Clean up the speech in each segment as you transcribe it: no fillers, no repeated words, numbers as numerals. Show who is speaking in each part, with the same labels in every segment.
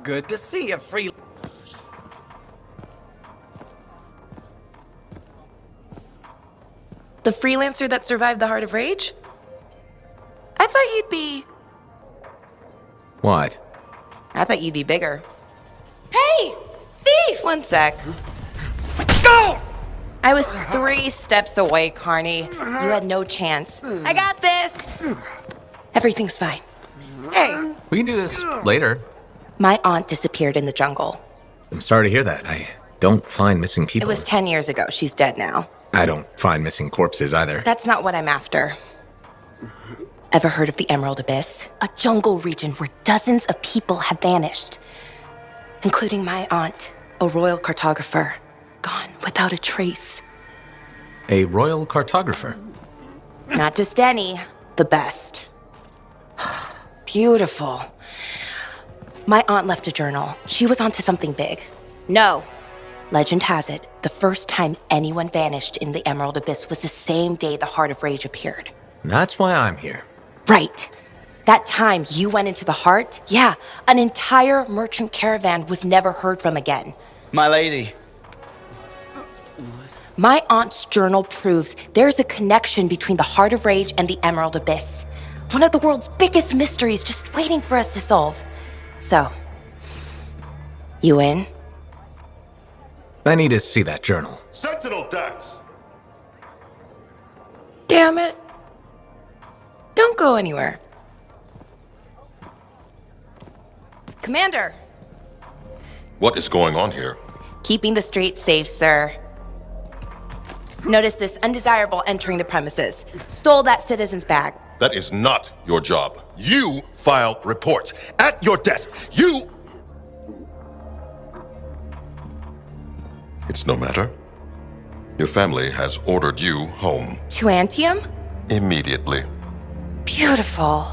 Speaker 1: Good to see you, free...
Speaker 2: The freelancer that survived the Heart of Rage? I thought you'd be...
Speaker 3: What?
Speaker 2: I thought you'd be bigger. Hey! Thief! One sec.
Speaker 1: Go!
Speaker 2: I was 3 steps away, Carney. You had no chance. I got this! Everything's fine. Hey!
Speaker 3: We can do this later.
Speaker 2: My aunt disappeared in the jungle.
Speaker 3: I'm sorry to hear that. I don't find missing
Speaker 2: It
Speaker 3: people.
Speaker 2: was 10 years ago. She's dead now.
Speaker 3: I don't find missing corpses either.
Speaker 2: That's not what I'm after. Ever heard of the Emerald Abyss? A jungle region where dozens of people have vanished. Including my aunt, a royal cartographer. Gone without a trace.
Speaker 3: A royal cartographer.
Speaker 2: Not just any, the best. Beautiful. My aunt left a journal. She was onto something big. No. Legend has it, the first time anyone vanished in the Emerald Abyss was the same day the Heart of Rage appeared.
Speaker 3: That's why I'm here.
Speaker 2: Right. That time you went into the Heart, yeah, an entire merchant caravan was never heard from again.
Speaker 4: My lady.
Speaker 2: My aunt's journal proves there's a connection between the Heart of Rage and the Emerald Abyss. One of the world's biggest mysteries just waiting for us to solve. So, you in?
Speaker 3: I need to see that journal.
Speaker 5: Sentinel Dax!
Speaker 2: Damn it. Don't go anywhere. Commander!
Speaker 5: What is going on here?
Speaker 2: Keeping the streets safe, sir. Notice this undesirable entering the premises. Stole that citizen's bag.
Speaker 5: That is not your job. You file reports. At your desk. You... It's no matter. Your family has ordered you home.
Speaker 2: To Anthem?
Speaker 5: Immediately.
Speaker 2: Beautiful.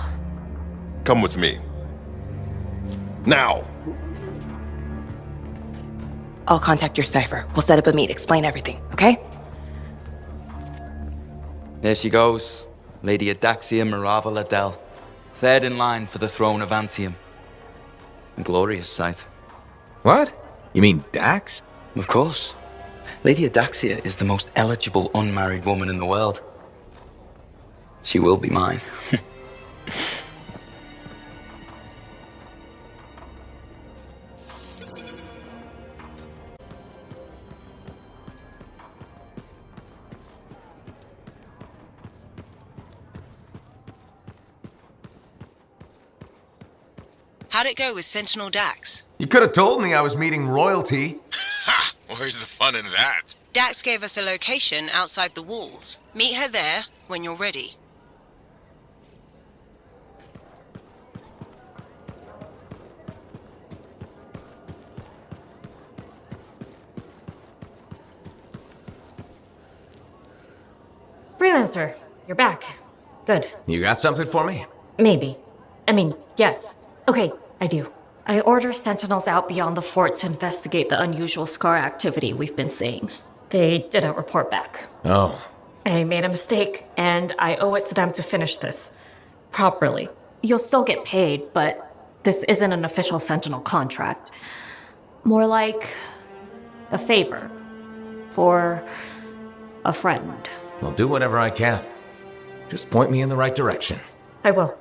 Speaker 5: Come with me. Now!
Speaker 2: I'll contact your cipher. We'll set up a meet, explain everything, okay?
Speaker 4: There she goes. Lady Adaxia Mirava Ladell. Third in line for the throne of Anthem. A glorious sight.
Speaker 3: What? You mean Dax?
Speaker 4: Of course. Lady Adaxia is the most eligible unmarried woman in the world. She will be mine.
Speaker 6: How'd it go with Sentinel Dax?
Speaker 7: You could have told me I was meeting royalty.
Speaker 8: Ha! Where's the fun in that?
Speaker 6: Dax gave us a location outside the walls. Meet her there when you're ready.
Speaker 9: Freelancer, you're back. Good.
Speaker 7: You got something for me?
Speaker 9: Maybe. I mean, yes. Okay, I do. I order sentinels out beyond the fort to investigate the unusual scar activity we've been seeing. They didn't report back.
Speaker 3: Oh.
Speaker 9: I made a mistake, and I owe it to them to finish this properly. You'll still get paid, but this isn't an official sentinel contract. More like a favor for a friend.
Speaker 7: I'll do whatever I can. Just point me in the right direction.
Speaker 9: I will.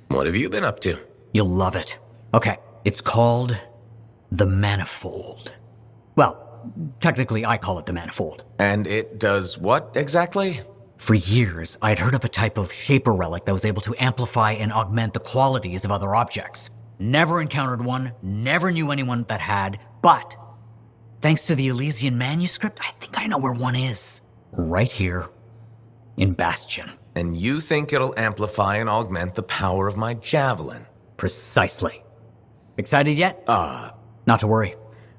Speaker 3: What have you been up to?
Speaker 10: You'll love it. Okay, it's called the Manifold. Well, technically I call it the Manifold.
Speaker 7: And it does what exactly?
Speaker 10: For years, I'd heard of a type of Shaper relic that was able to amplify and augment the qualities of other objects. Never encountered one, never knew anyone that had, but thanks to the Elysian manuscript, I think I know where one is. Right here in Bastion.
Speaker 7: And you think it'll amplify and augment the power of my javelin?
Speaker 10: Precisely. Excited yet? Not to worry.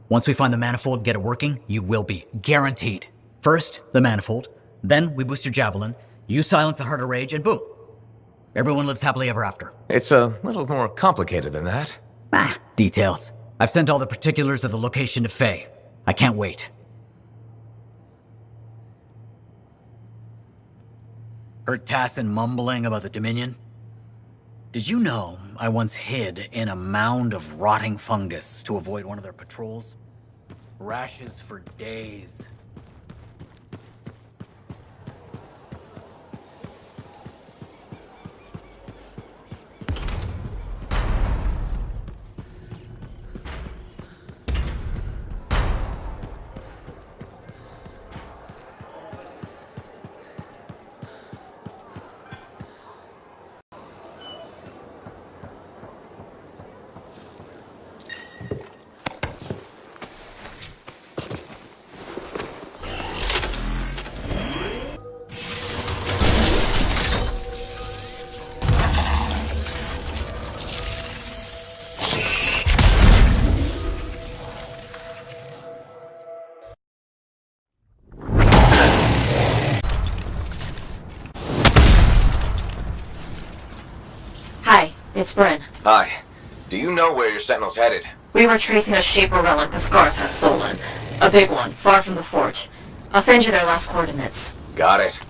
Speaker 10: Once we find the manifold and get it working, you will be. Guaranteed. First, the manifold. Then, we boost your javelin. You silence the Heart of Rage, and boom. Everyone lives happily ever after.
Speaker 3: It's a little more complicated than that.
Speaker 10: Details. I've sent all the particulars of the location to Faye. I can't wait. Heard Tassin mumbling about the Dominion? Did you know I once hid in a mound of rotting fungus to avoid one of their patrols? Rashes for days.
Speaker 9: It's Bryn.
Speaker 3: Hi. Do you know where your sentinel's headed?
Speaker 9: We were tracing a Shaper relic the Scars had stolen. A big one, far from the fort. I'll send you their last coordinates.
Speaker 3: Got it.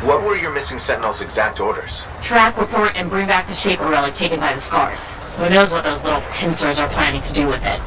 Speaker 3: What were your missing sentinel's exact orders?
Speaker 9: Track, report, and bring back the Shaper relic taken by the Scars. Who knows what those little pincers are planning to do with it.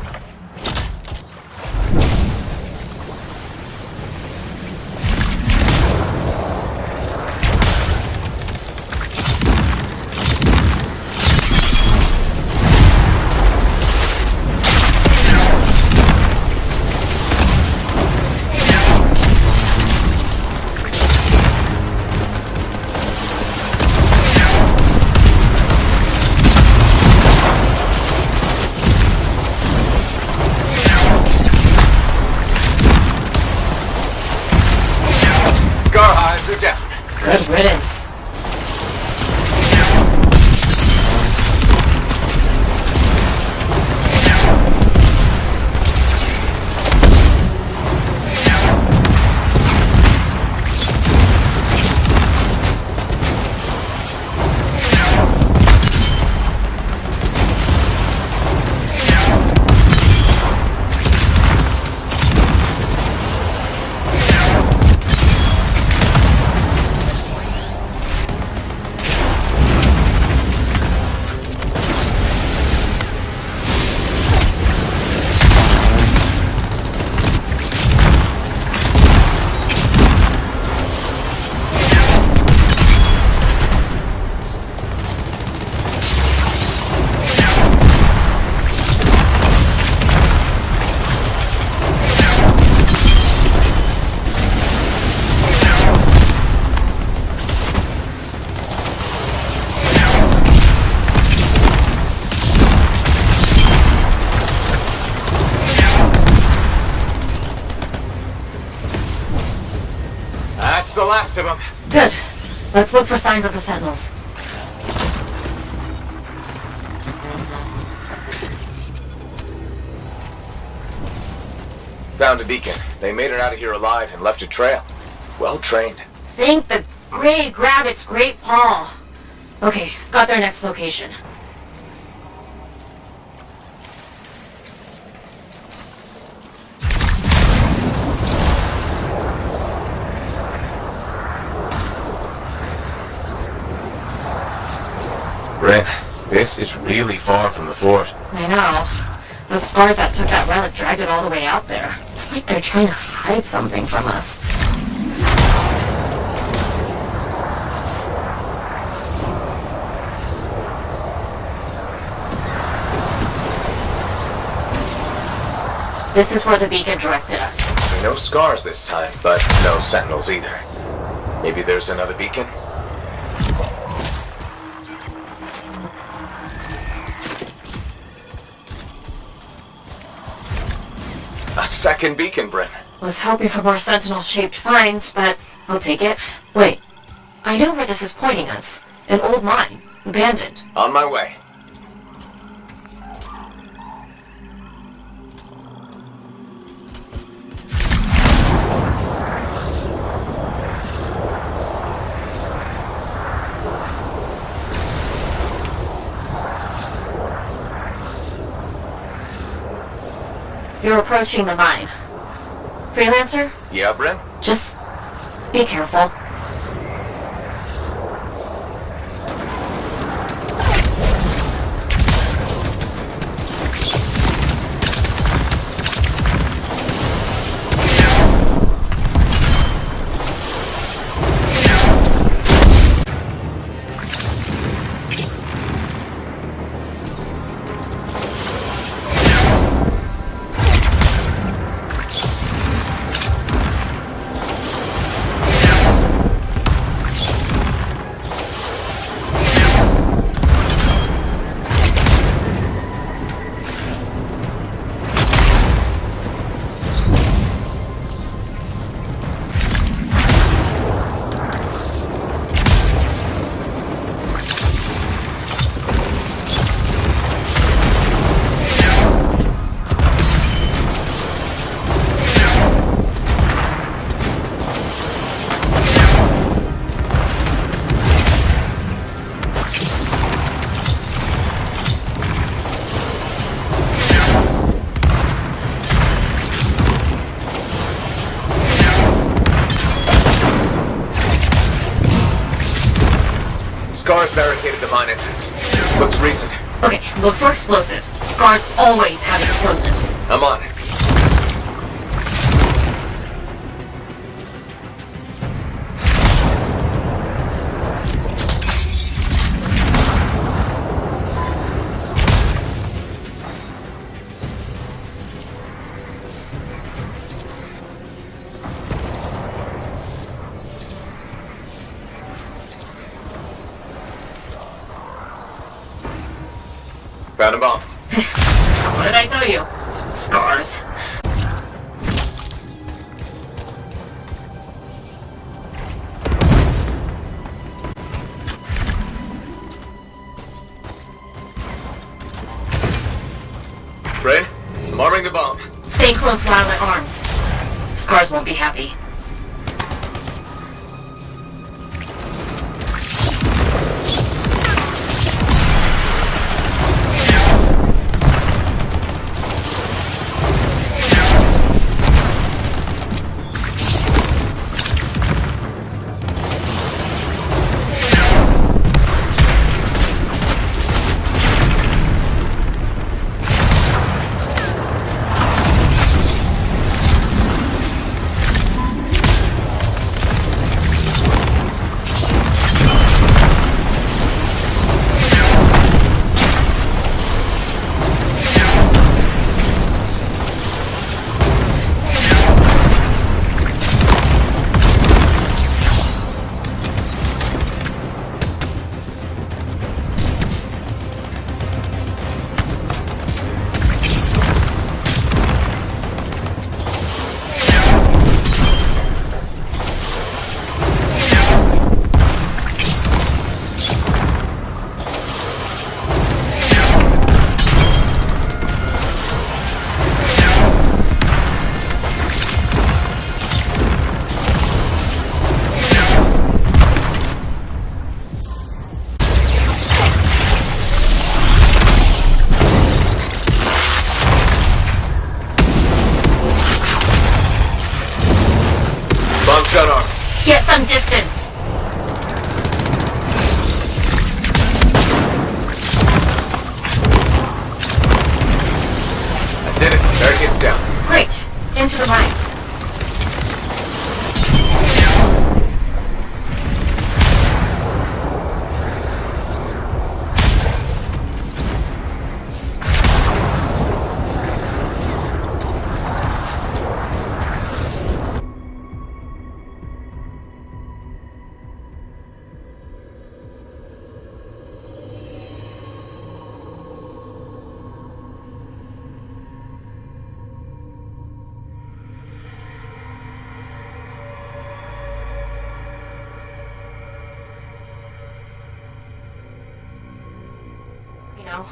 Speaker 9: Good riddance.
Speaker 3: That's the last of them.
Speaker 9: Good. Let's look for signs of the Sentinels.
Speaker 3: Found a beacon. They made it out of here alive and left a trail. Well trained.
Speaker 9: Thank the Grey Grabbit's great paw. Okay, I've got their next location.
Speaker 3: Bryn, this is really far from the fort.
Speaker 9: I know. The scars that took that relic dragged it all the way out there. It's like they're trying to hide something from us. This is where the beacon directed us.
Speaker 3: No scars this time, but no sentinels either. Maybe there's another beacon? A second beacon, Bryn.
Speaker 9: Was hoping for more sentinel-shaped finds, but I'll take it. Wait, I know where this is pointing us. An old mine. Abandoned.
Speaker 3: On my way.
Speaker 9: You're approaching the mine. Freelancer?
Speaker 3: Yeah, Bryn?
Speaker 9: Just be careful.
Speaker 3: Scars barricaded the mine entrance. Looks recent.
Speaker 9: Okay, look for explosives. Scars always have explosives.
Speaker 3: I'm on it. Found a bomb.
Speaker 9: What did I tell you? Scars.
Speaker 3: Bryn, I'm arming the bomb.
Speaker 9: Stay close while at arms. Scars won't be happy.
Speaker 3: Bomb's gun arm.
Speaker 9: Get some distance.
Speaker 3: Target's down.
Speaker 9: Great. Into the mines. You know.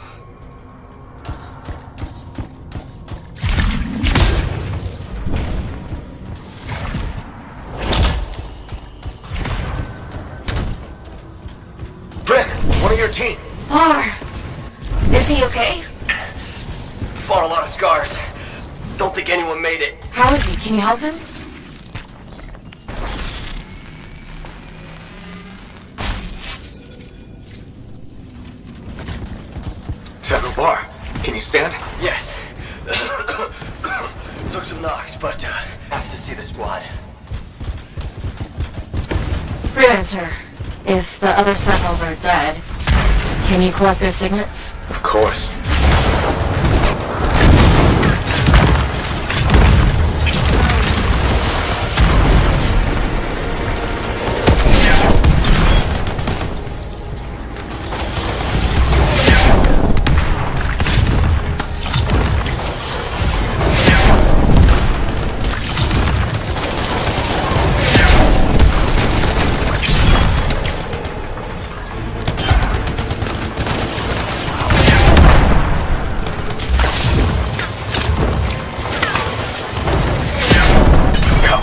Speaker 3: Bryn, one of your team.
Speaker 9: Bar. Is he okay?
Speaker 11: Fought a lot of scars. Don't think anyone made it.
Speaker 9: How is he? Can you help him?
Speaker 3: Sentinel Bar, can you stand?
Speaker 11: Yes. Took some knocks, but have to see the squad.
Speaker 9: Freelancer, if the other sentinels are dead, can you collect their signets?
Speaker 3: Of course.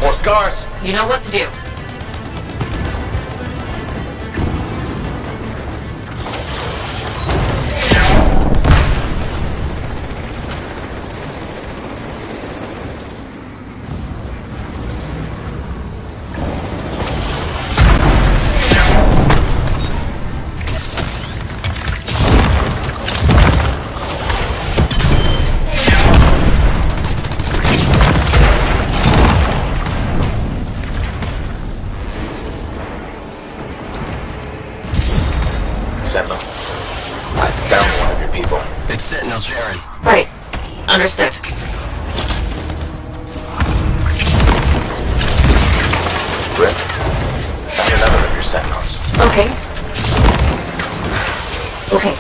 Speaker 3: More scars.
Speaker 9: You know what to do.
Speaker 3: Sentinel, I found one of your people.
Speaker 11: It's Sentinel Jaren.
Speaker 9: Right. Understood.
Speaker 3: Bryn, found another of your sentinels.
Speaker 9: Okay. Okay.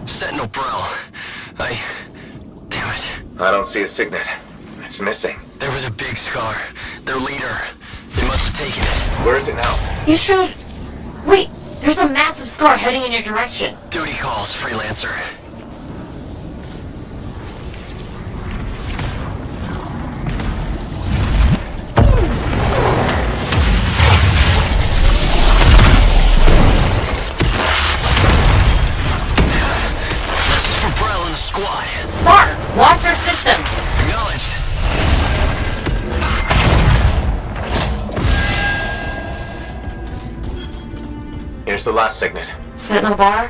Speaker 11: Sentinel Bro. Damn it.
Speaker 3: I don't see a signet. It's missing.
Speaker 11: There was a big scar. Their leader. They must have taken it.
Speaker 3: Where is it now?
Speaker 9: You should... Wait, there's a massive scar heading in your direction.
Speaker 11: Duty calls, Freelancer. This is for Brell and the squad.
Speaker 9: Bar, watch our systems.
Speaker 11: Acknowledged.
Speaker 3: Here's the last signet.
Speaker 9: Sentinel Bar,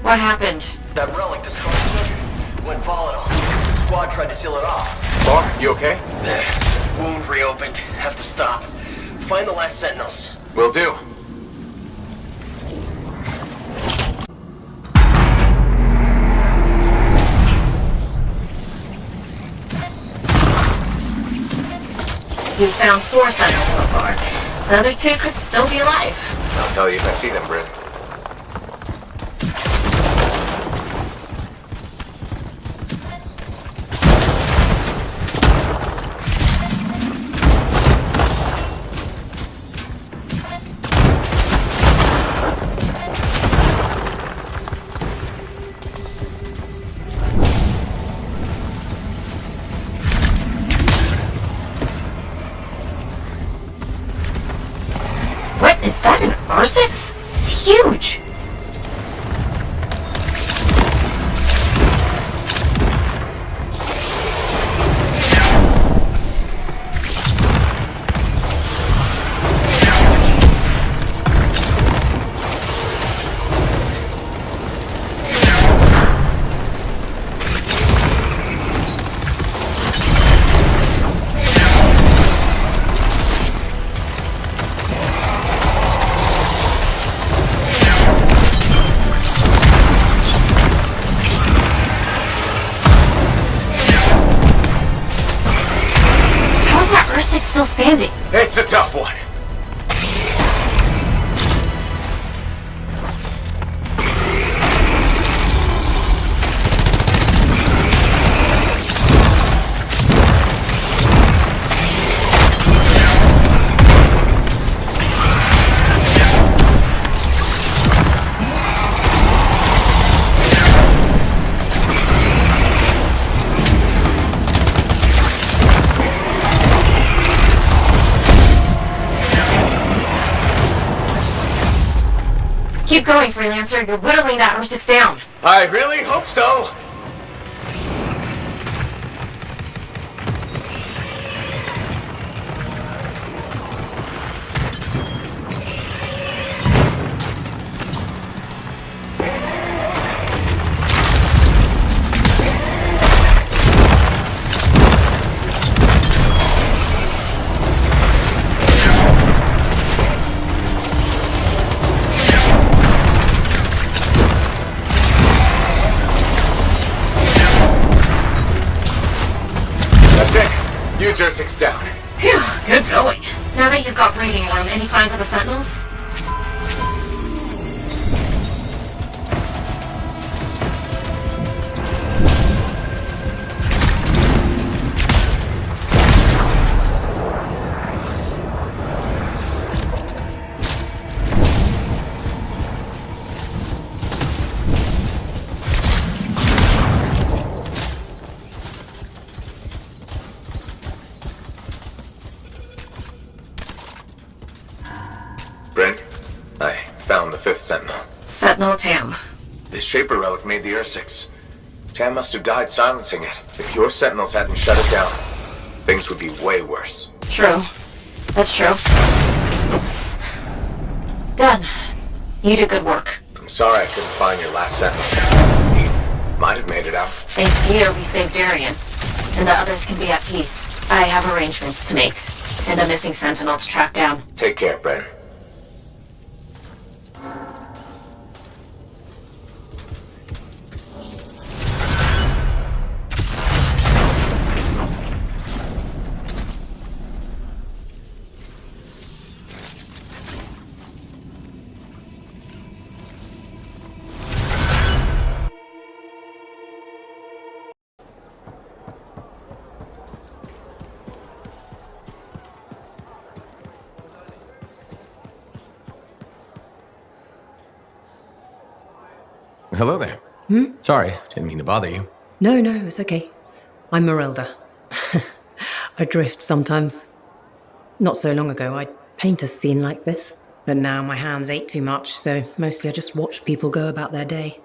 Speaker 9: what happened?
Speaker 11: That relic the scar took went volatile. Squad tried to seal it off.
Speaker 3: Bar, you okay?
Speaker 11: Wound reopened. Have to stop. Find the last sentinels.
Speaker 3: Will do.
Speaker 9: You found 4 sentinels so far. The other 2 could still be alive.
Speaker 3: I'll tell you if I see them, Bryn.
Speaker 9: R6? It's huge! Still standing.
Speaker 3: It's a tough one.
Speaker 9: Keep going, Freelancer. You're whittling that R6 down.
Speaker 3: I really hope so. U-6 down.
Speaker 9: Phew, good going. Now that you've got breathing room, any signs of the Sentinels?
Speaker 3: Brent, I found the 5th Sentinel.
Speaker 9: Sentinel Tam.
Speaker 3: This Shaper relic made the Ur-6. Tam must have died silencing it. If your Sentinels hadn't shut it down, things would be way worse.
Speaker 9: True. That's true. It's done. You did good work.
Speaker 3: I'm sorry I couldn't find your last Sentinel. He might have made it out.
Speaker 9: Thanks to you, we saved Darien. And the others can be at peace. I have arrangements to make. And a missing Sentinel to track down.
Speaker 3: Take care, Brent.
Speaker 7: Hello there. Sorry, didn't mean to bother you.
Speaker 12: No, it's okay. I'm Marilda. I drift sometimes. Not so long ago, I'd paint a scene like this. But now my hands ache too much, so mostly I just watch people go about their day.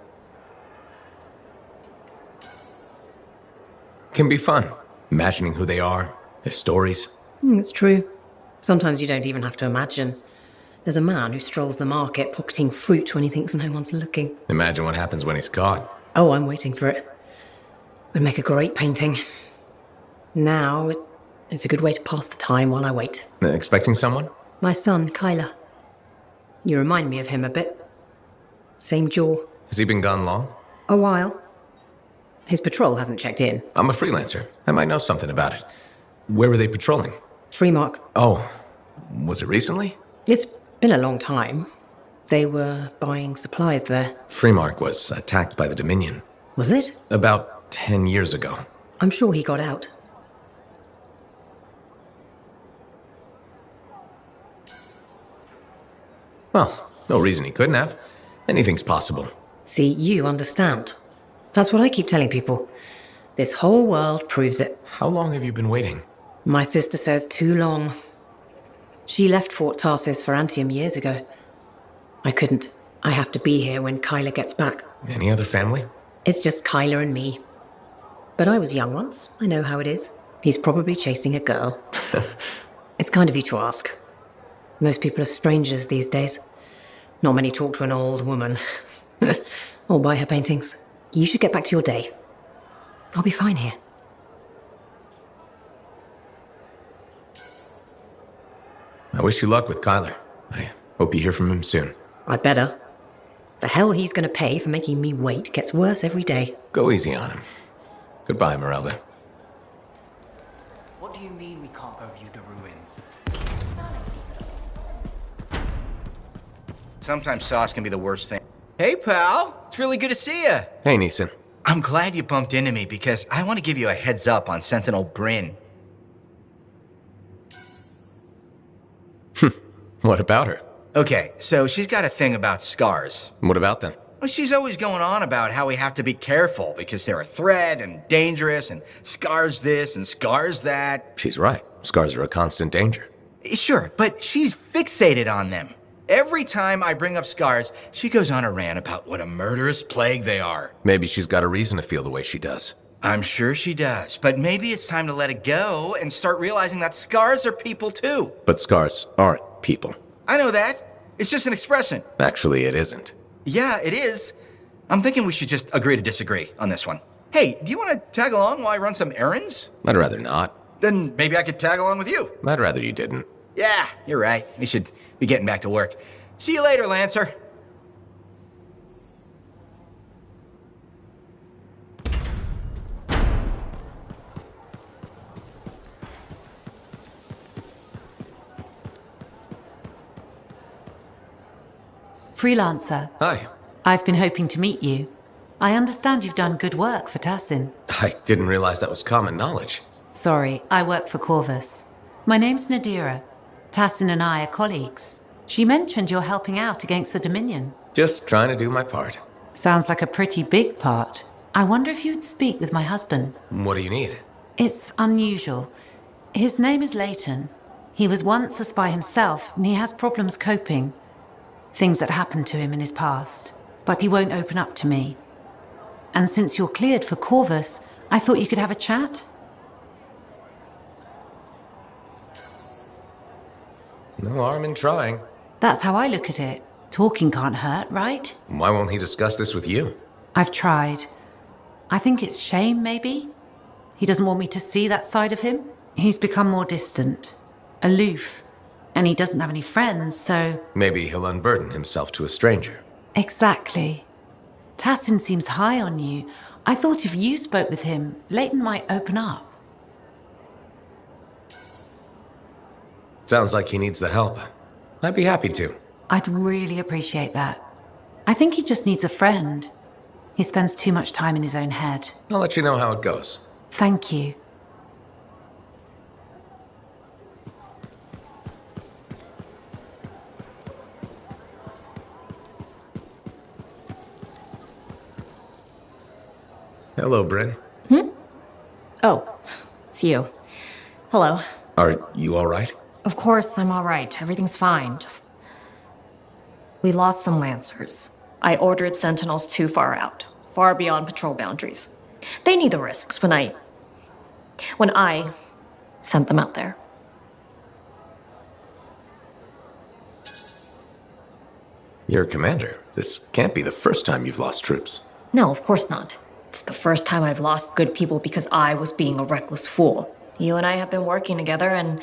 Speaker 7: Can be fun. Imagining who they are, their stories.
Speaker 12: It's true. Sometimes you don't even have to imagine. There's a man who strolls the market pocketing fruit when he thinks no one's looking.
Speaker 7: Imagine what happens when he's caught.
Speaker 12: Oh, I'm waiting for it. Would make a great painting. Now, it's a good way to pass the time while I wait.
Speaker 7: Expecting someone?
Speaker 12: My son, Kyler. You remind me of him a bit. Same jaw.
Speaker 7: Has he been gone long?
Speaker 12: A while. His patrol hasn't checked in.
Speaker 7: I'm a freelancer. I might know something about it. Where were they patrolling?
Speaker 12: Freemark.
Speaker 7: Oh, was it recently?
Speaker 12: It's been a long time. They were buying supplies there.
Speaker 7: Freemark was attacked by the Dominion.
Speaker 12: Was it?
Speaker 7: About 10 years ago.
Speaker 12: I'm sure he got out.
Speaker 7: Well, no reason he couldn't have. Anything's possible.
Speaker 12: See, you understand. That's what I keep telling people. This whole world proves it.
Speaker 7: How long have you been waiting?
Speaker 12: My sister says too long. She left Fort Tarsis for Anthem years ago. I couldn't. I have to be here when Kyla gets back.
Speaker 7: Any other family?
Speaker 12: It's just Kyla and me. But I was young once. I know how it is. He's probably chasing a girl. It's kind of you to ask. Most people are strangers these days. Not many talk to an old woman. Or buy her paintings. You should get back to your day. I'll be fine here.
Speaker 7: I wish you luck with Kyler. I hope you hear from him soon.
Speaker 12: I'd better. The hell he's going to pay for making me wait gets worse every day.
Speaker 7: Go easy on him. Goodbye, Merelda.
Speaker 11: What do you mean we can't go view the ruins?
Speaker 13: Sometimes sauce can be the worst thing. Hey, pal. It's really good to see you.
Speaker 7: Hey, Neeson.
Speaker 13: I'm glad you bumped into me because I want to give you a heads up on Sentinel Bryn.
Speaker 7: What about her?
Speaker 13: Okay, so she's got a thing about scars.
Speaker 7: What about them?
Speaker 13: Well, she's always going on about how we have to be careful because they're a threat and dangerous and scars this and scars that.
Speaker 7: She's right. Scars are a constant danger.
Speaker 13: Sure, but she's fixated on them. Every time I bring up scars, she goes on a rant about what a murderous plague they are.
Speaker 7: Maybe she's got a reason to feel the way she does.
Speaker 13: I'm sure she does, but maybe it's time to let it go and start realizing that scars are people too.
Speaker 7: But scars aren't people.
Speaker 13: I know that. It's just an expression.
Speaker 7: Actually, it isn't.
Speaker 13: Yeah, it is. I'm thinking we should just agree to disagree on this one. Hey, do you want to tag along while I run some errands?
Speaker 7: I'd rather not.
Speaker 13: Then maybe I could tag along with you.
Speaker 7: I'd rather you didn't.
Speaker 13: Yeah, you're right. We should be getting back to work. See you later, Lancer.
Speaker 14: Freelancer.
Speaker 7: Hi.
Speaker 14: I've been hoping to meet you. I understand you've done good work for Tassin.
Speaker 7: I didn't realize that was common knowledge.
Speaker 14: Sorry, I work for Corvus. My name's Nadira. Tassin and I are colleagues. She mentioned you're helping out against the Dominion.
Speaker 7: Just trying to do my part.
Speaker 14: Sounds like a pretty big part. I wonder if you'd speak with my husband.
Speaker 7: What do you need?
Speaker 14: It's unusual. His name is Leighton. He was once a spy himself, and he has problems coping. Things that happened to him in his past. But he won't open up to me. And since you're cleared for Corvus, I thought you could have a chat.
Speaker 7: No harm in trying.
Speaker 14: That's how I look at it. Talking can't hurt, right?
Speaker 7: Why won't he discuss this with you?
Speaker 14: I've tried. I think it's shame, maybe. He doesn't want me to see that side of him. He's become more distant, aloof, and he doesn't have any friends, so...
Speaker 7: Maybe he'll unburden himself to a stranger.
Speaker 14: Exactly. Tassin seems high on you. I thought if you spoke with him, Leighton might open up.
Speaker 7: Sounds like he needs the help. I'd be happy to.
Speaker 14: I'd really appreciate that. I think he just needs a friend. He spends too much time in his own head.
Speaker 7: I'll let you know how it goes.
Speaker 14: Thank you.
Speaker 7: Hello, Bryn.
Speaker 9: Oh, it's you. Hello.
Speaker 7: Are you all right?
Speaker 9: Of course, I'm all right. Everything's fine. Just... We lost some Lancers. I ordered Sentinels too far out, far beyond patrol boundaries. They need the risks when I sent them out there.
Speaker 7: You're a commander. This can't be the first time you've lost troops.
Speaker 9: No, of course not. It's the first time I've lost good people because I was being a reckless fool. You and I have been working together, and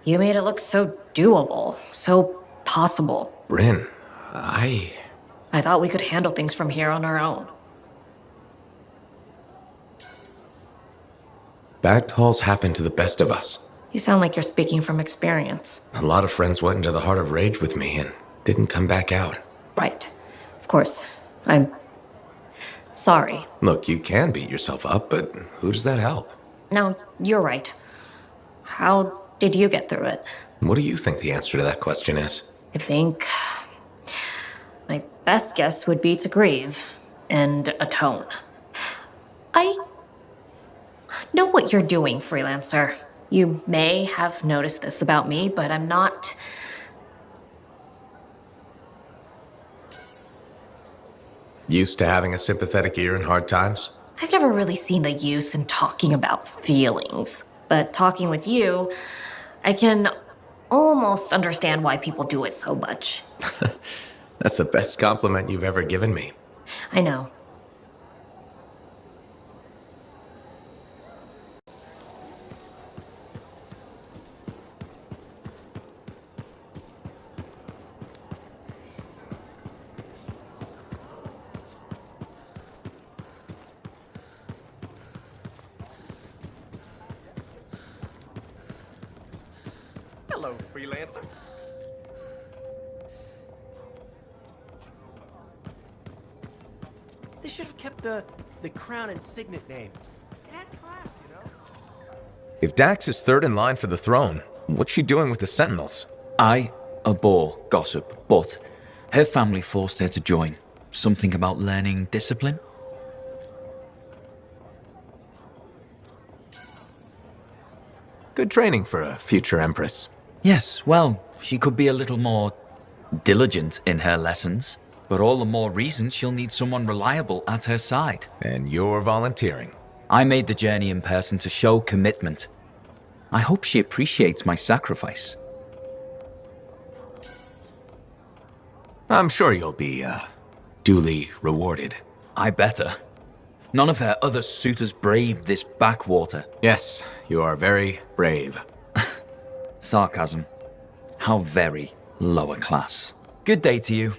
Speaker 9: you made it look so doable, so possible.
Speaker 7: Bryn,
Speaker 9: I thought we could handle things from here on our own.
Speaker 7: Bad calls happen to the best of us.
Speaker 9: You sound like you're speaking from experience.
Speaker 7: A lot of friends went into the heart of rage with me and didn't come back out.
Speaker 9: Right. Of course. I'm sorry.
Speaker 7: Look, you can beat yourself up, but who does that help?
Speaker 9: No, you're right. How did you get through it?
Speaker 7: What do you think the answer to that question is?
Speaker 9: I think my best guess would be to grieve and atone. I know what you're doing, Freelancer. You may have noticed this about me, but I'm not...
Speaker 7: Used to having a sympathetic ear in hard times?
Speaker 9: I've never really seen the use in talking about feelings, but talking with you, I can almost understand why people do it so much.
Speaker 7: That's the best compliment you've ever given me.
Speaker 9: I know.
Speaker 1: Hello, freelancer. They should have kept the crown and signet name. It had class, you know?
Speaker 7: If Dax is third in line for the throne, what's she doing with the Sentinels?
Speaker 4: I abhor gossip, but her family forced her to join. Something about learning discipline?
Speaker 7: Good training for a future empress.
Speaker 4: Yes, well, she could be a little more diligent in her lessons, but all the more reason she'll need someone reliable at her side.
Speaker 7: And you're volunteering.
Speaker 4: I made the journey in person to show commitment. I hope she appreciates my sacrifice.
Speaker 7: I'm sure you'll be, duly rewarded.
Speaker 4: I better. None of her other suitors braved this backwater.
Speaker 7: Yes, you are very brave.
Speaker 4: Sarcasm. How very lower class. Good day to you.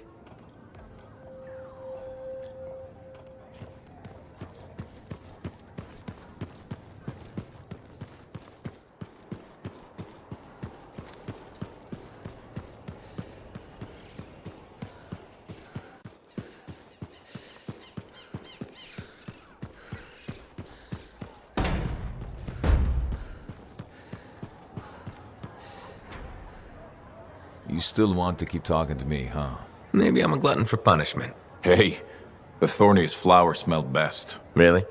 Speaker 15: You still want to keep talking to me, huh?
Speaker 7: Maybe I'm a glutton for punishment.
Speaker 15: Hey, the thorniest flower smelled best.
Speaker 7: Really?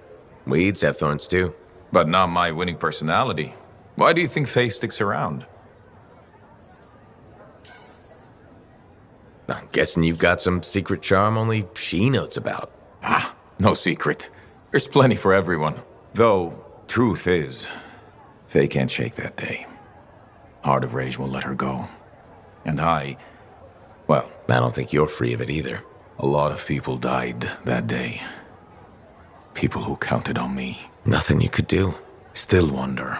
Speaker 7: Weeds have thorns too.
Speaker 15: But not my winning personality. Why do you think Faye sticks around?
Speaker 7: I'm guessing you've got some secret charm only she knows about.
Speaker 15: Ah, no secret. There's plenty for everyone. Though, truth is, Faye can't shake that day. Heart of Rage won't let her go. And well,
Speaker 7: I don't think you're free of it either.
Speaker 15: A lot of people died that day. People who counted on me.
Speaker 7: Nothing you could do.
Speaker 15: Still wonder.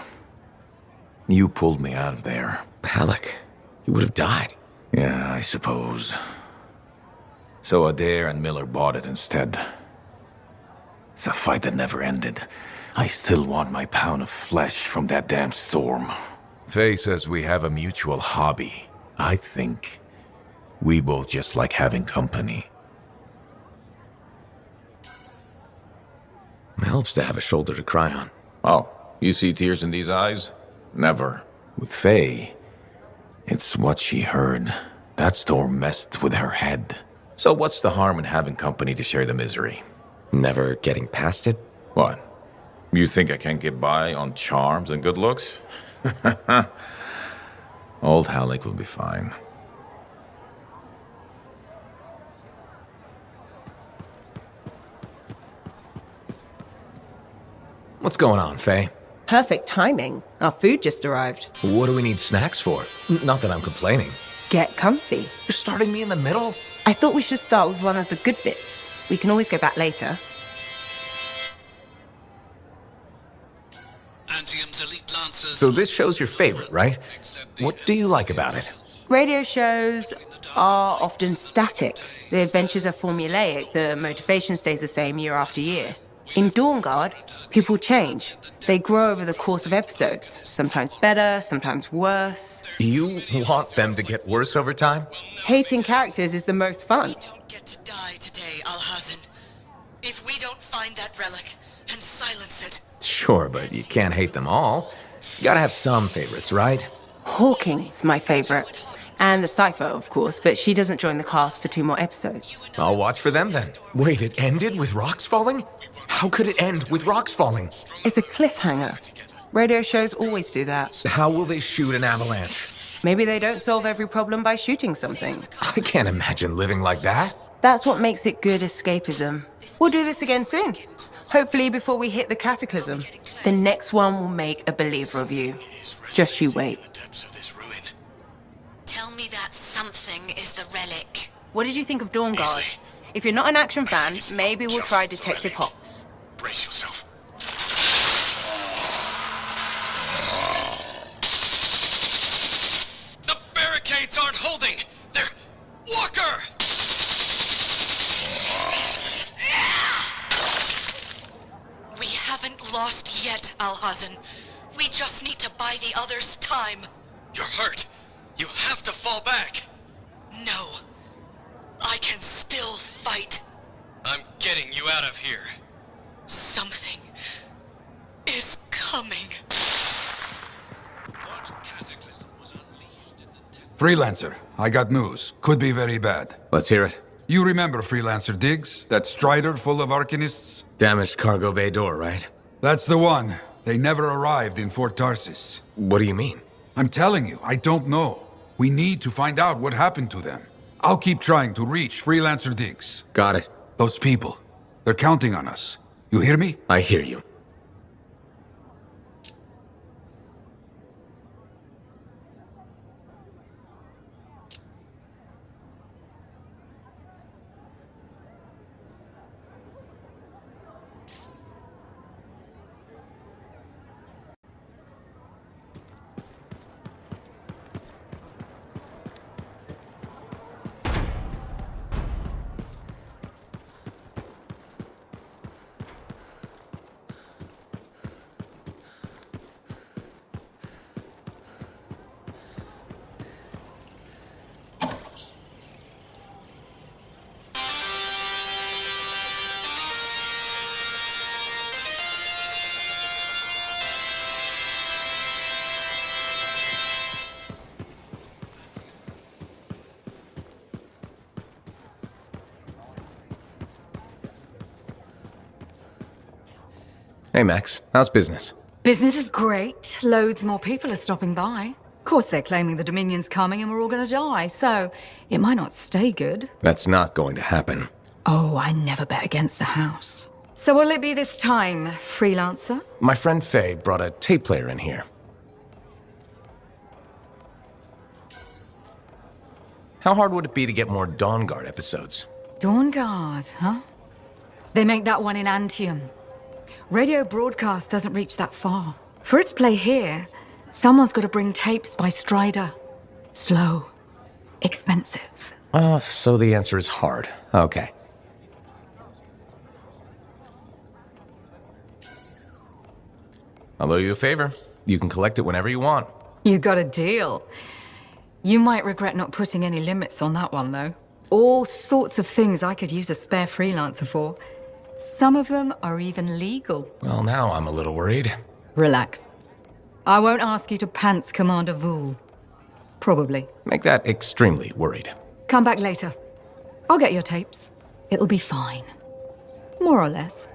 Speaker 15: You pulled me out of there.
Speaker 7: Halleck, you would have died.
Speaker 15: Yeah, I suppose. So Adair and Miller bought it instead. It's a fight that never ended. I still want my pound of flesh from that damn storm. Faye says we have a mutual hobby. I think we both just like having company.
Speaker 7: It helps to have a shoulder to cry on.
Speaker 15: Oh, you see tears in these eyes? Never. With Faye, it's what she heard. That storm messed with her head. So what's the harm in having company to share the misery?
Speaker 7: Never getting past it?
Speaker 15: What? You think I can't get by on charms and good looks? Old Halleck will be fine.
Speaker 7: What's going on, Faye?
Speaker 16: Perfect timing. Our food just arrived.
Speaker 7: What do we need snacks for? Not that I'm complaining.
Speaker 16: Get comfy.
Speaker 7: You're starting me in the middle?
Speaker 16: I thought we should start with one of the good bits. We can always go back later.
Speaker 7: So this show's your favorite, right? What do you like about it?
Speaker 16: Radio shows are often static. The adventures are formulaic. The motivation stays the same year after year. In Dawn Guard, people change. They grow over the course of episodes. Sometimes better, sometimes worse.
Speaker 7: You want them to get worse over time?
Speaker 16: Hating characters is the most fun.
Speaker 6: Don't get to die today, Alhazan. If we don't find that relic and silence it...
Speaker 7: Sure, but you can't hate them all. You gotta have some favorites, right?
Speaker 16: Hawking's my favorite. And the Cypher, of course, but she doesn't join the cast for 2 more episodes.
Speaker 7: I'll watch for them then. Wait, it ended with rocks falling? How could it end with rocks falling?
Speaker 16: It's a cliffhanger. Radio shows always do that.
Speaker 7: How will they shoot an avalanche?
Speaker 16: Maybe they don't solve every problem by shooting something.
Speaker 7: I can't imagine living like that.
Speaker 16: That's what makes it good escapism. We'll do this again soon. Hopefully before we hit the cataclysm. The next one will make a believer of you. Just you wait.
Speaker 6: Tell me that something is the relic.
Speaker 16: What did you think of Dawn Guard? If you're not an action fan, maybe we'll try Detective Hops.
Speaker 8: Brace yourself. The barricades aren't holding! They're... Walker!
Speaker 6: We haven't lost yet, Alhazen. We just need to buy the others time.
Speaker 8: You're hurt. You have to fall back.
Speaker 6: No. I can still fight.
Speaker 8: I'm getting you out of here.
Speaker 6: Something is coming.
Speaker 17: Freelancer, I got news. Could be very bad.
Speaker 18: Let's hear it.
Speaker 17: You remember Freelancer Diggs? That strider full of Arcanists?
Speaker 18: Damaged cargo bay door, right?
Speaker 17: That's the one. They never arrived in Fort Tarsis.
Speaker 18: What do you mean?
Speaker 17: I'm telling you, I don't know. We need to find out what happened to them. I'll keep trying to reach Freelancer Diggs.
Speaker 18: Got it.
Speaker 17: Those people, they're counting on us. You hear me?
Speaker 18: I hear you. Hey, Max. How's business?
Speaker 19: Business is great. Loads more people are stopping by. Of course, they're claiming the Dominion's coming and we're all gonna die, so it might not stay good.
Speaker 18: That's not going to happen.
Speaker 19: Oh, I never bet against the house. So what'll it be this time, Freelancer?
Speaker 18: My friend Faye brought a tape player in here. How hard would it be to get more Dawn Guard episodes?
Speaker 19: Dawn Guard, huh? They make that one in Anthem. Radio broadcast doesn't reach that far. For it to play here, someone's got to bring tapes by Strider. Slow. Expensive.
Speaker 18: Oh, so the answer is hard. Okay. I'll owe you a favor. You can collect it whenever you want.
Speaker 19: You got a deal. You might regret not putting any limits on that one, though. All sorts of things I could use a spare freelancer for. Some of them are even legal.
Speaker 18: Well, now I'm a little worried.
Speaker 19: Relax. I won't ask you to pants Commander Vool. Probably.
Speaker 18: Make that extremely worried.
Speaker 19: Come back later. I'll get your tapes. It'll be fine. More or less.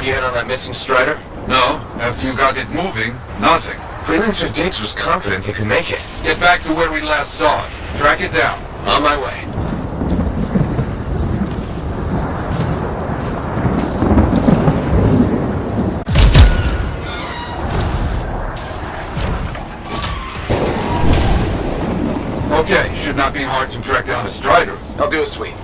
Speaker 3: Yet on that missing Strider?
Speaker 17: No. After you got it moving, nothing.
Speaker 3: Freelancer Diggs was confident they could make it.
Speaker 17: Get back to where we last saw it. Track it down.
Speaker 3: On my way.
Speaker 17: Okay, should not be hard to track down a Strider.
Speaker 3: I'll do a sweep.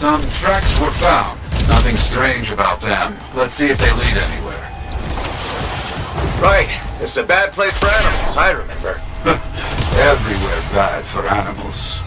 Speaker 17: Some tracks were found. Nothing strange about them. Let's see if they lead anywhere.
Speaker 3: Right. This is a bad place for animals, I remember.
Speaker 17: Everywhere bad for animals.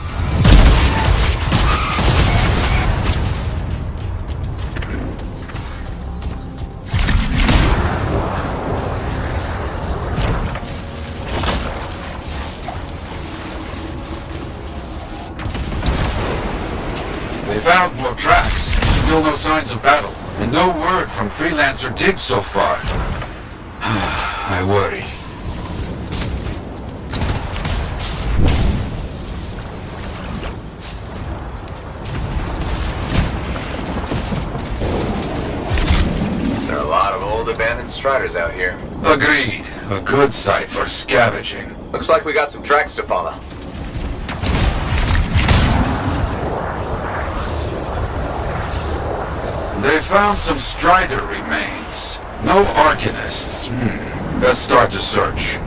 Speaker 17: They found more tracks. Still no signs of battle. And no word from Freelancer Diggs so far. I worry.
Speaker 3: There are a lot of old abandoned striders out here.
Speaker 17: Agreed. A good site for scavenging.
Speaker 3: Looks like we got some tracks to follow.
Speaker 17: They found some Strider remains. No Arcanists. Let's start the search.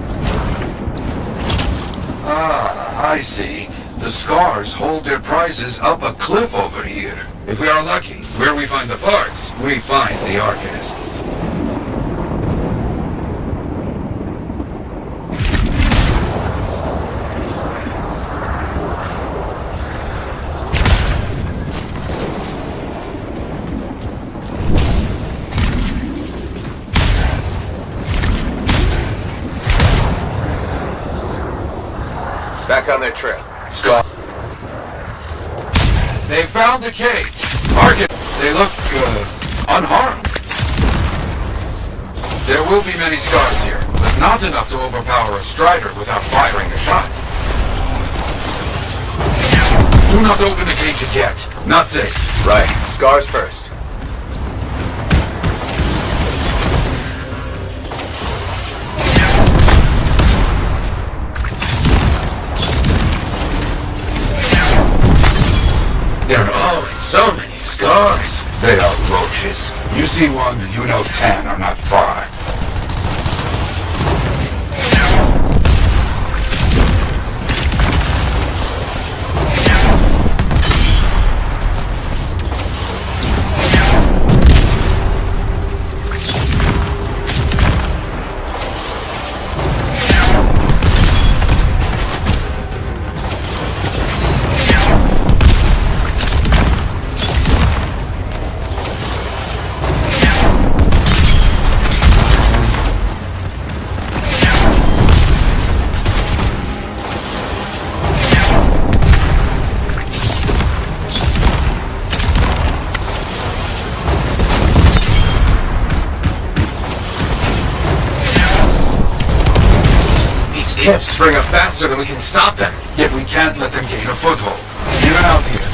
Speaker 17: Ah, I see. The scars hold their prizes up a cliff over here. If we are lucky, where we find the parts, we find the Arcanists.
Speaker 3: Back on their trail.
Speaker 17: Scott. They found the cage. Arcan. They look, unharmed. There will be many scars here, but not enough to overpower a Strider without firing a shot. Do not open the cages yet. Not safe.
Speaker 3: Right. Scars first.
Speaker 17: There are always so many scars. They are roaches. You see one, you know 10 are not far.
Speaker 3: Hips spring up faster than we can stop them.
Speaker 17: Yet we can't let them gain a foothold. Get out here.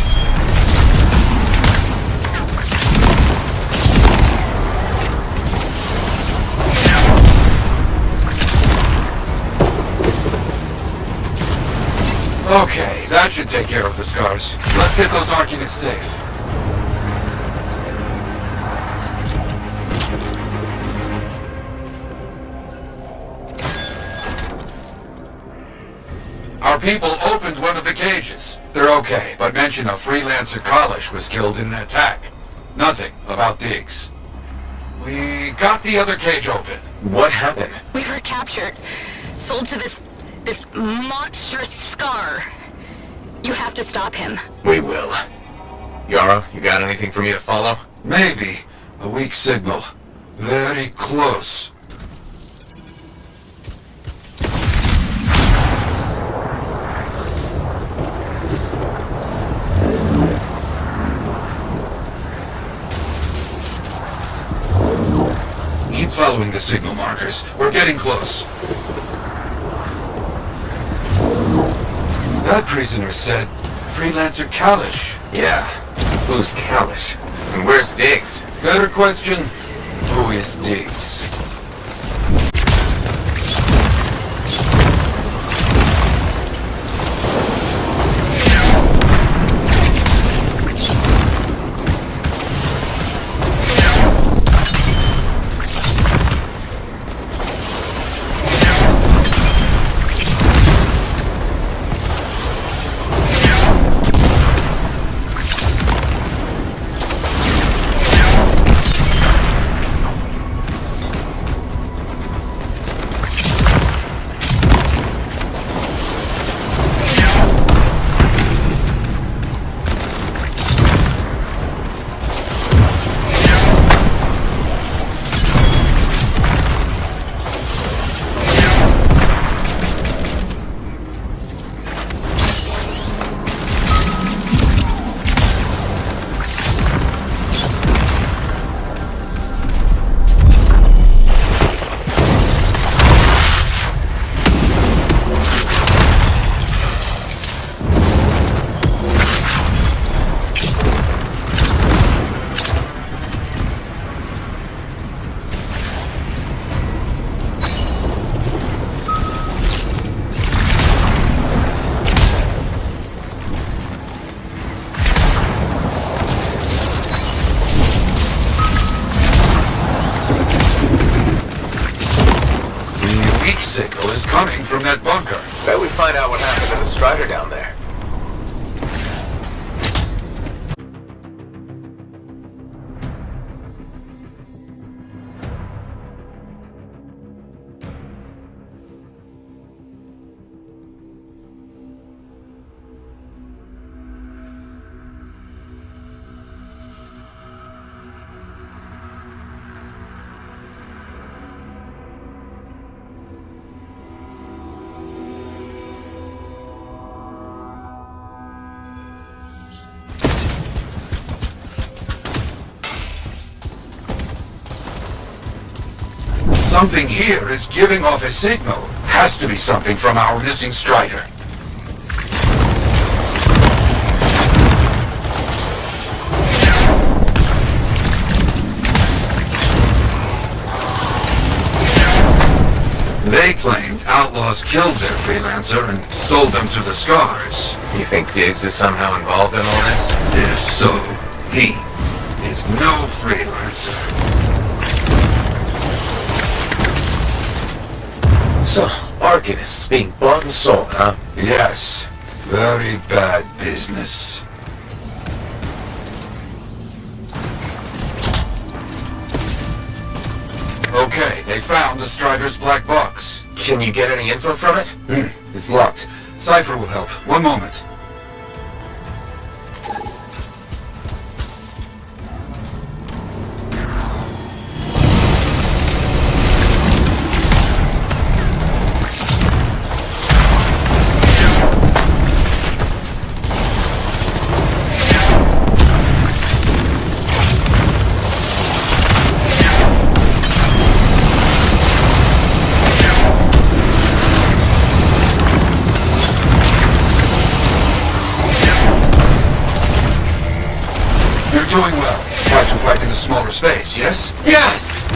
Speaker 17: Okay, that should take care of the scars. Let's get those Arcanists safe. Our people opened one of the cages. They're okay, but mention of Freelancer Kalish was killed in an attack. Nothing about Diggs. We got the other cage open.
Speaker 3: What happened?
Speaker 2: We were captured, sold to this monstrous Scar. You have to stop him.
Speaker 3: We will. Yara, you got anything for me to follow?
Speaker 17: Maybe. A weak signal. Very close. Keep following the signal markers. We're getting close. That prisoner said Freelancer Kalish.
Speaker 3: Yeah. Who's Kalish? And where's Diggs?
Speaker 17: Better question, who is Diggs? coming from that bunker.
Speaker 3: Bet we find out what happened to the Strider down there.
Speaker 17: Something here is giving off a signal. Has to be something from our missing Strider. They claimed outlaws killed their freelancer and sold them to the Scars.
Speaker 3: You think Diggs is somehow involved in all this?
Speaker 17: If so, he is no freelancer.
Speaker 3: So, Arcanists being bought and sold, huh?
Speaker 17: Yes. Very bad business. Okay, they found the Strider's black box.
Speaker 3: Can you get any info from it?
Speaker 17: It's locked. Cypher will help. One moment. Doing well. Try to fight in a smaller space, yes?
Speaker 3: Yes!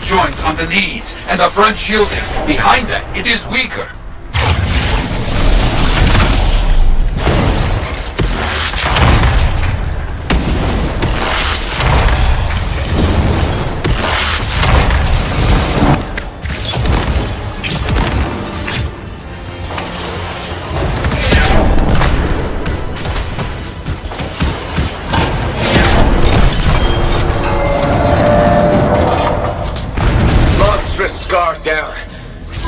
Speaker 17: Joints on the knees and the front shielding. Behind that, it is weaker.
Speaker 3: Scar down.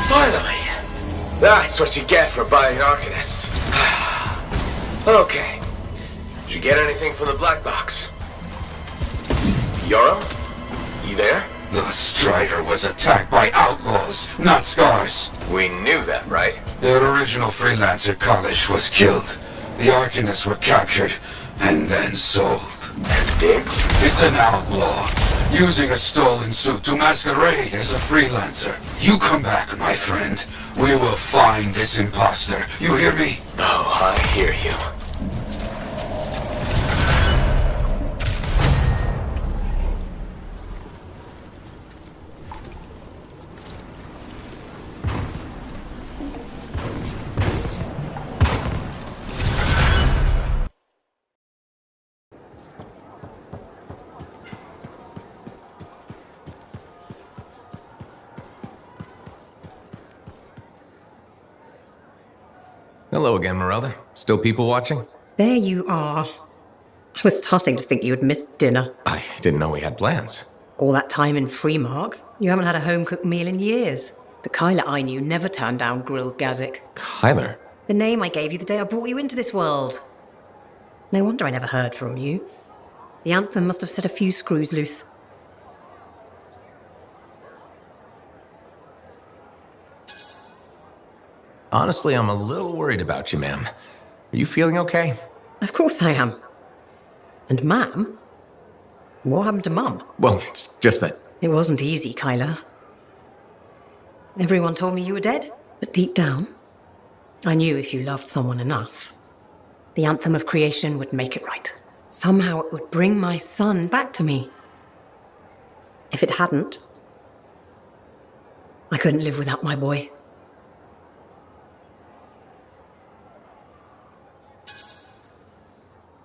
Speaker 3: Finally. That's what you get for buying Arcanists. Okay. Did you get anything from the black box? Yoro? You there?
Speaker 17: The Strider was attacked by outlaws, not Scars.
Speaker 3: We knew that, right?
Speaker 17: Their original freelancer, Kalish, was killed. The Arcanists were captured and then sold.
Speaker 3: And Diggs?
Speaker 17: It's an outlaw, using a stolen suit to masquerade as a freelancer. You come back, my friend. We will find this imposter. You hear me?
Speaker 3: Oh, I hear you.
Speaker 18: Hello again, Merelda. Still people watching?
Speaker 12: There you are. I was starting to think you had missed dinner.
Speaker 18: I didn't know we had plans.
Speaker 12: All that time in Freemark, you haven't had a home-cooked meal in years. The Kyler I knew never turned down grilled gazik.
Speaker 18: Kyler?
Speaker 12: The name I gave you the day I brought you into this world. No wonder I never heard from you. The Anthem must have set a few screws loose.
Speaker 18: Honestly, I'm a little worried about you, ma'am. Are you feeling okay?
Speaker 12: Of course I am. And Ma'am? What happened to Mum?
Speaker 18: Well, it's just that...
Speaker 12: It wasn't easy, Kyler. Everyone told me you were dead, but deep down, I knew if you loved someone enough, The Anthem of creation would make it right. Somehow it would bring my son back to me. If it hadn't, I couldn't live without my boy.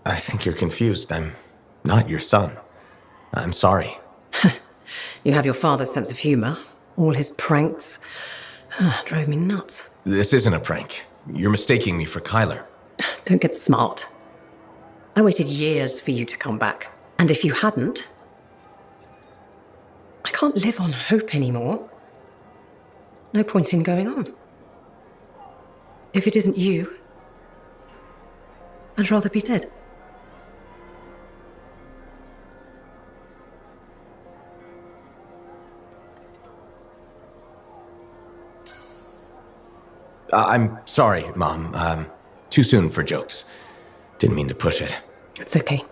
Speaker 7: I think you're confused. I'm not your son. I'm sorry.
Speaker 12: You have your father's sense of humor. All his pranks drove me nuts.
Speaker 7: This isn't a prank. You're mistaking me for Kyler.
Speaker 12: Don't get smart. I waited years for you to come back. And if you hadn't, I can't live on hope anymore. No point in going on. If it isn't you, I'd rather be dead.
Speaker 7: I'm sorry, Mom. Too soon for jokes. Didn't mean to push it.
Speaker 12: It's okay.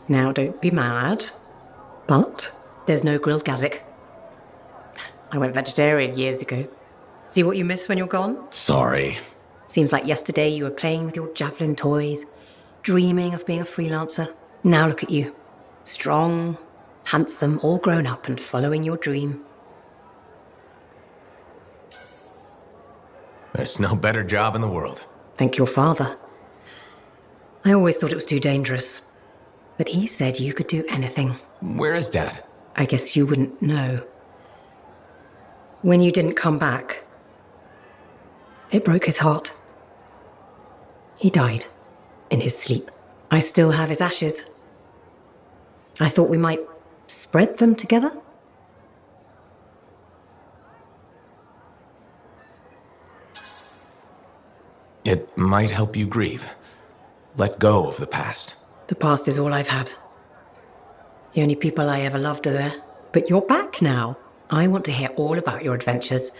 Speaker 12: Now, don't be mad, but there's no grilled gazik. I went vegetarian years ago. See what you miss when you're gone?
Speaker 7: Sorry.
Speaker 12: Seems like yesterday you were playing with your javelin toys, dreaming of being a freelancer. Now look at you. Strong, handsome, all grown up and following your dream.
Speaker 7: There's no better job in the world.
Speaker 12: Thank your father. I always thought it was too dangerous. But he said you could do anything.
Speaker 7: Where is Dad?
Speaker 12: I guess you wouldn't know. When you didn't come back, it broke his heart. He died in his sleep. I still have his ashes. I thought we might spread them together.
Speaker 7: It might help you grieve. Let go of the past.
Speaker 12: The past is all I've had. The only people I ever loved are there. But you're back now. I want to hear all about your adventures.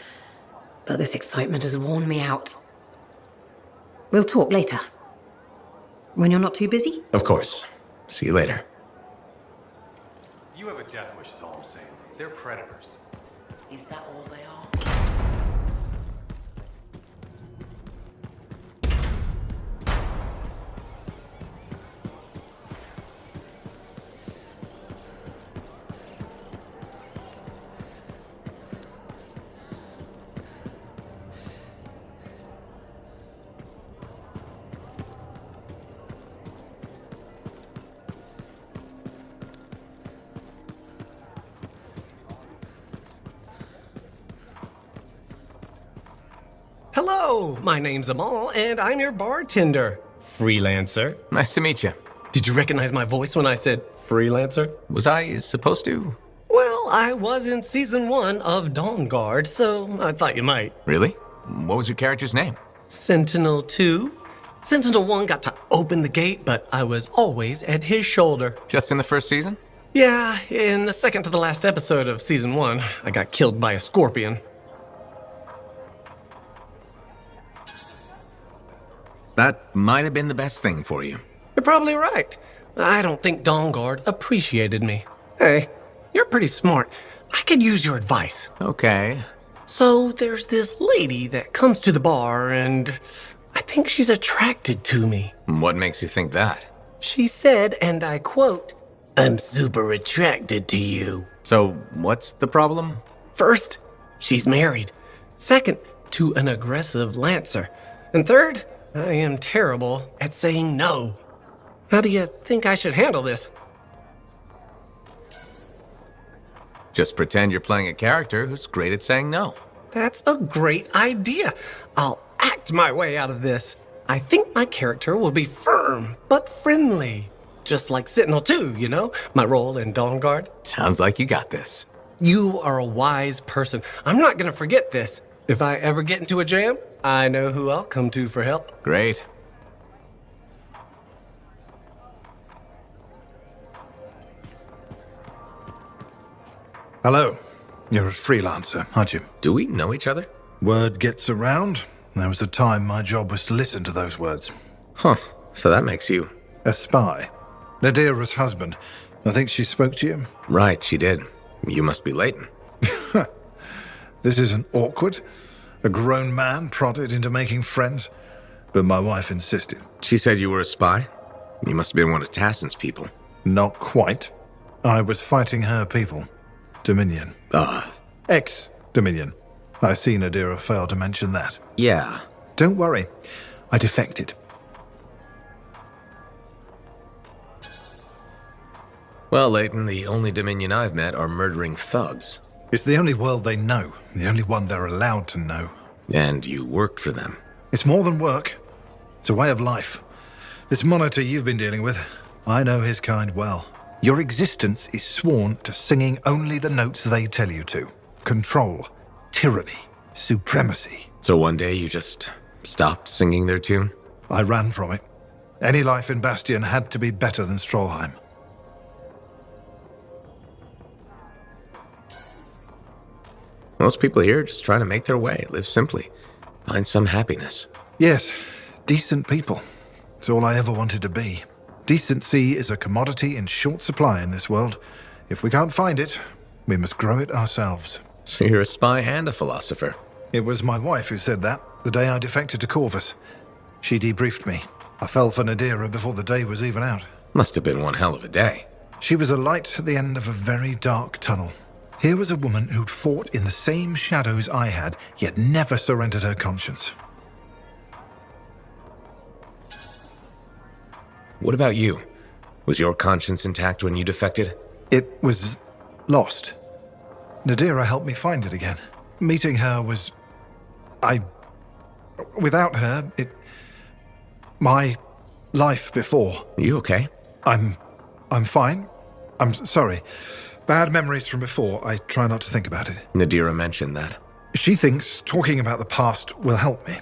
Speaker 12: But this excitement has worn me out. We'll talk later. When you're not too busy?
Speaker 7: Of course. See you later.
Speaker 1: You have a death wish is all I'm saying. They're predators.
Speaker 11: Is that all they are?
Speaker 20: Hello, my name's Amal, and I'm your bartender. Freelancer.
Speaker 7: Nice to meet you.
Speaker 20: Did you recognize my voice when I said freelancer?
Speaker 7: Was I supposed to?
Speaker 20: Well, I was in season 1 of Dawn Guard, so I thought you might.
Speaker 7: Really? What was your character's name?
Speaker 20: Sentinel 2. Sentinel 1 got to open the gate, but I was always at his shoulder.
Speaker 7: Just in the first season?
Speaker 20: Yeah, in the second to the last episode of season 1, I got killed by a scorpion.
Speaker 7: That might have been the best thing for you.
Speaker 20: You're probably right. I don't think Dawn Guard appreciated me. Hey, you're pretty smart. I could use your advice.
Speaker 7: Okay.
Speaker 20: So there's this lady that comes to the bar, and I think she's attracted to me.
Speaker 7: What makes you think that?
Speaker 20: She said, and I quote, "I'm super attracted to you."
Speaker 7: So, what's the problem?
Speaker 20: First, she's married. Second, to an aggressive lancer. And third, I am terrible at saying no. How do you think I should handle this?
Speaker 7: Just pretend you're playing a character who's great at saying no.
Speaker 20: That's a great idea. I'll act my way out of this. I think my character will be firm, but friendly. Just like Sentinel 2, you know? My role in Dawn Guard.
Speaker 7: Sounds like you got this.
Speaker 20: You are a wise person. I'm not gonna forget this. If I ever get into a jam, I know who I'll come to for help.
Speaker 7: Great.
Speaker 21: Hello. You're a freelancer, aren't you?
Speaker 7: Do we know each other?
Speaker 21: Word gets around. There was a time my job was to listen to those words.
Speaker 7: Huh. So that makes you...
Speaker 21: A spy. Nadira's husband. I think she spoke to you?
Speaker 7: Right, she did. You must be Leighton.
Speaker 21: This isn't awkward. A grown man prodded into making friends. but my wife insisted.
Speaker 3: She said you were a spy? You must have been one of Tassin's people.
Speaker 21: Not quite. I was fighting her people. Dominion. Ex-Dominion. I see Nadira failed to mention that.
Speaker 3: Yeah.
Speaker 21: Don't worry. I defected.
Speaker 3: Well, Leighton, the only Dominion I've met are murdering thugs.
Speaker 21: It's the only world they know. The only one they're allowed to know.
Speaker 3: And you worked for them.
Speaker 21: It's more than work. It's a way of life. This monitor you've been dealing with, I know his kind well. Your existence is sworn to singing only the notes they tell you to. Control, tyranny, supremacy.
Speaker 3: So one day you just stopped singing their tune?
Speaker 21: I ran from it. Any life in Bastion had to be better than Strollheim.
Speaker 3: Most people here are just trying to make their way, live simply, find some happiness.
Speaker 21: Yes, decent people. It's all I ever wanted to be. Decency is a commodity in short supply in this world. If we can't find it, we must grow it ourselves.
Speaker 3: So you're a spy and a philosopher.
Speaker 21: It was my wife who said that, the day I defected to Corvus. She debriefed me. I fell for Nadira before the day was even out.
Speaker 3: Must have been one hell of a day.
Speaker 21: She was a light at the end of a very dark tunnel. Here was a woman who'd fought in the same shadows I had, yet never surrendered her conscience.
Speaker 3: What about you? Was your conscience intact when you defected?
Speaker 21: It was lost. Nadira helped me find it again. Meeting her was... Without her, my life before.
Speaker 3: You okay?
Speaker 21: I'm fine. I'm sorry. Bad memories from before. I try not to think about it.
Speaker 3: Nadira mentioned that.
Speaker 21: She thinks talking about the past will help me.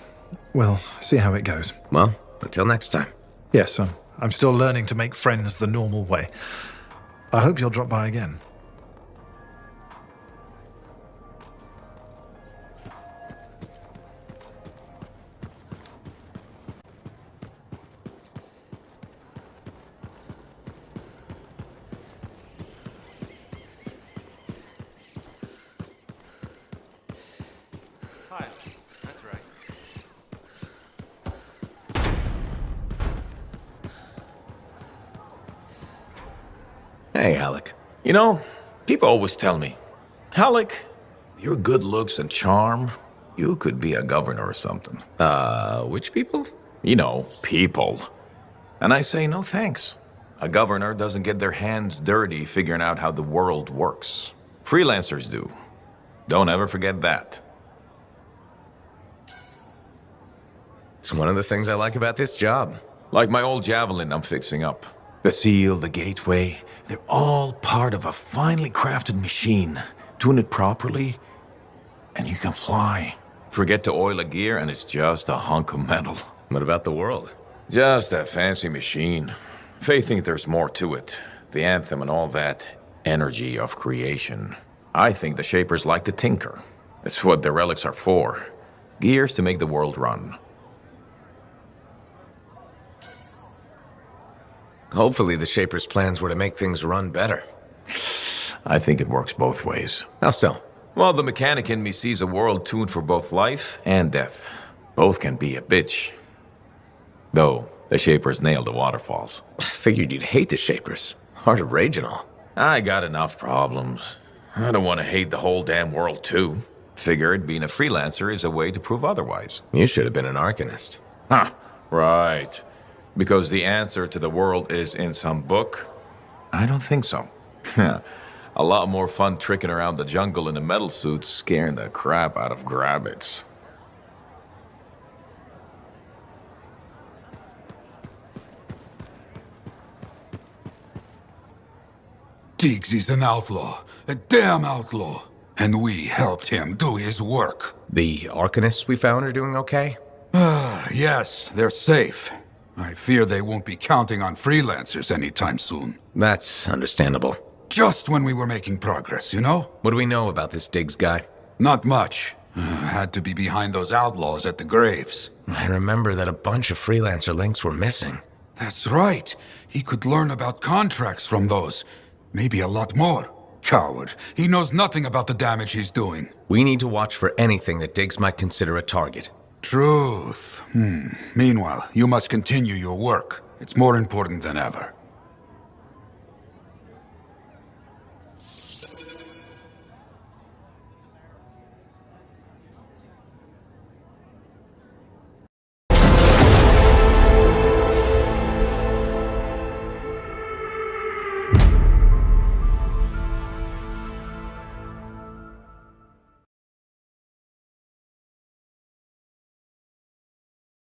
Speaker 21: We'll see how it goes.
Speaker 3: Well, until next time.
Speaker 21: Yes, I'm still learning to make friends the normal way. I hope you'll drop by again.
Speaker 1: Hi, that's right.
Speaker 3: Hey, Alec.
Speaker 15: You know, people always tell me, Alec, your good looks and charm, you could be a governor or something.
Speaker 3: Which people?
Speaker 15: You know, people. And I say no thanks. A governor doesn't get their hands dirty figuring out how the world works. Freelancers do. Don't ever forget that.
Speaker 3: It's one of the things I like about this job.
Speaker 15: Like my old javelin I'm fixing up. The seal, the gateway, they're all part of a finely crafted machine. Tune it properly, and you can fly. Forget to oil a gear, and it's just a hunk of metal.
Speaker 3: What about the world?
Speaker 15: Just a fancy machine. They think there's more to it. The Anthem and all that energy of creation. I think the Shapers like to tinker. It's what the relics are for. Gears to make the world run.
Speaker 3: Hopefully the Shapers' plans were to make things run better.
Speaker 15: I think it works both ways.
Speaker 3: How so?
Speaker 15: Well, the mechanic in me sees a world tuned for both life and death. Both can be a bitch. Though, the Shapers nailed the waterfalls.
Speaker 3: I figured you'd hate the Shapers. Hard of rage and all.
Speaker 15: I got enough problems. I don't want to hate the whole damn world, too. Figured being a freelancer is a way to prove otherwise.
Speaker 3: You should have been an Arcanist.
Speaker 15: Huh, right. Because the answer to the world is in some book? I don't think so. A lot more fun tricking around the jungle in a metal suit, scaring the crap out of grabbits.
Speaker 17: Diggs is an outlaw, a damn outlaw, and we helped him do his work.
Speaker 3: The Arcanists we found are doing okay?
Speaker 17: Yes, they're safe. I fear they won't be counting on freelancers anytime soon.
Speaker 3: That's understandable.
Speaker 17: Just when we were making progress, you know?
Speaker 3: What do we know about this Diggs guy?
Speaker 17: Not much. Had to be behind those outlaws at the graves.
Speaker 3: I remember that a bunch of freelancer links were missing.
Speaker 17: That's right. He could learn about contracts from those. Maybe a lot more. Coward. He knows nothing about the damage he's doing.
Speaker 3: We need to watch for anything that Diggs might consider a target.
Speaker 17: Truth. Meanwhile, you must continue your work. It's more important than ever.